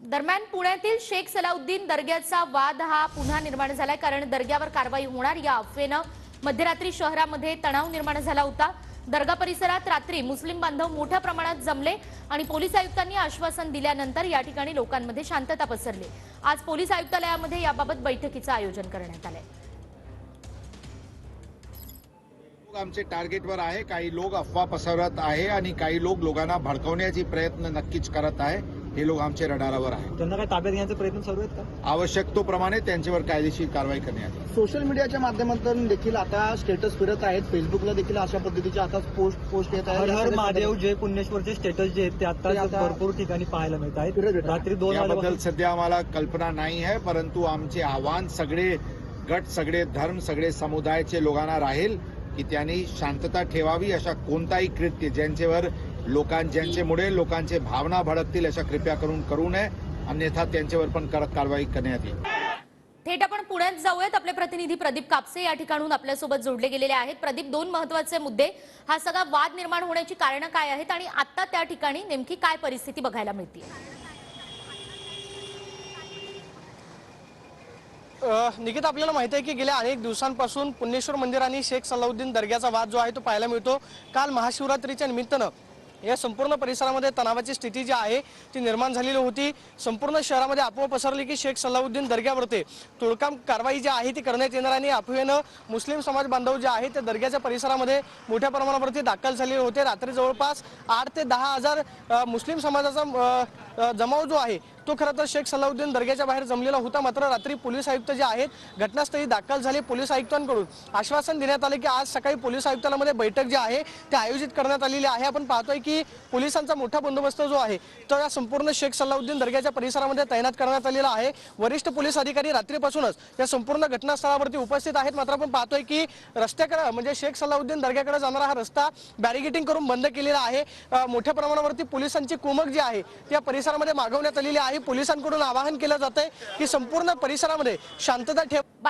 दरम्यान पुण्यातील शेख सलाउद्दीन दर्ग्याचा वाद हा पुन्हा निर्माण झालाय, कारण दर्ग्यावर कारवाई होणार या अफवेनं मध्यरात्री शहरामध्ये तणाव निर्माण झाला होता। दर्गा परिसरात रात्री मुस्लिम बांधव मोठ्या प्रमाणात जमले आणि पोलीस आयुक्तांनी आश्वासन दिल्यानंतर या ठिकाणी लोकांमध्ये शांतता पसरली। आज पोलीस आयुक्तालयामध्ये याबाबत बैठकीचं आयोजन करण्यात आलंय। आमचे टार्गेटवर आहे, काही लोक अफवा पसरवत आहे आणि काही लोक लोकांना भडकवण्याची प्रयत्न नक्कीच करत आहे। हे लोक आमच्या रडारावर आहे। त्यांना काय ताब्यात घेण्याचे प्रयत्न चालू आहेत का? आवश्यकतेप्रमाणे त्यांच्यावर कायदेशीर कारवाई करण्यात येईल। सोशल मीडियाच्या माध्यमातून देखील आता स्टेटस फिरत आहेत, फेसबुकला देखील अशा पद्धतीचे आता पोस्ट येत आहेत। हर हर महादेव जय पुण्येश्वरचे स्टेटस जे आहेत ते आता भरपूर ठिकाणी पाहायला मिळत आहेत। रात्री 2 याबद्दल वाजेपासून सध्या आम्हाला कल्पना नाही आहे, परंतु आमचे आव्हान सगळे गट, सगळे धर्म, सगळे समुदायाचे लोकांना राहील की त्यांनी शांतता ठेवावी। अशा कोणताही कृत्य ज्यांच्यामुळे लोकांचे भावना भडकतील अशा कृपया करू नये, अन्यथा त्यांच्यावर पण कडक कारवाई करण्यात येईल। थेट आपण पुण्यात जाऊयात। आपले प्रतिनिधी प्रदीप कापसे या ठिकाणून आपल्यासोबत जोडले गेलेले आहेत। प्रदीप, 2 महत्त्वाचे मुद्दे, हा सगळा वाद निर्माण होण्याची कारणं काय आहेत आणि आता त्या ठिकाणी नेमकी काय परिस्थिती बघायला मिळते? निकिता, आपल्याला माहिती आहे की गेल्या अनेक दिवसांपासून पुण्येश्वर मंदिर आणि शेख सलाउद्दीन दर्ग्याचा वाद जो आहे तो पाहायला मिळतो। काल महाशिवरात्रीच्या निमित्तानं या संपूर्ण परिसरामध्ये तणावाची स्थिती जी आहे ती निर्माण झालेली होती। संपूर्ण शहरामध्ये अफवा पसरली की शेख सलाउद्दीन दर्ग्यावरती तोडकाम कारवाई जी आहे ती करण्यात येणार आणि अफवेनं मुस्लिम समाज बांधव जे आहे ते दर्ग्याच्या परिसरामध्ये मोठ्या प्रमाणावरती दाखल झालेले होते। रात्री जवळपास 8 ते 10 हजार मुस्लिम समाजाचा जमाव जो आहे तो खरं तर शेख सलाउद्दीन दर्ग्याच्या बाहेर जमलेला होता। मात्र रात्री पोलीस आयुक्त जे आहेत घटनास्थळी दाखल झाले। पोलीस आयुक्तांकडून आश्वासन देण्यात आले की आज सकाळी पोलीस आयुक्तालयामध्ये बैठक जी आहे ती आयोजित करण्यात आलेली आहे। आपण पाहतोय की पोलिसांचा मोठा बंदोबस्त जो आहे तो या संपूर्ण शेख सलाउद्दीन दर्ग्याच्या परिसरामध्ये तैनात करण्यात आलेला आहे। वरिष्ठ पोलीस अधिकारी रात्रीपासूनच या संपूर्ण घटनास्थळावरती उपस्थित आहेत। मात्र आपण पाहतोय की रस्त्याकडे म्हणजे शेख सलाउद्दीन दर्ग्याकडे जाणारा हा रस्ता बॅरिगेटिंग करून बंद केलेला आहे। मोठ्या प्रमाणावरती पोलिसांची कुमक जी आहे त्या परिसरामध्ये मागवण्यात आलेली आहे। पोलिसांकडून आवाहन केलं जातंय की संपूर्ण परिसरामध्ये शांतता ठेवा।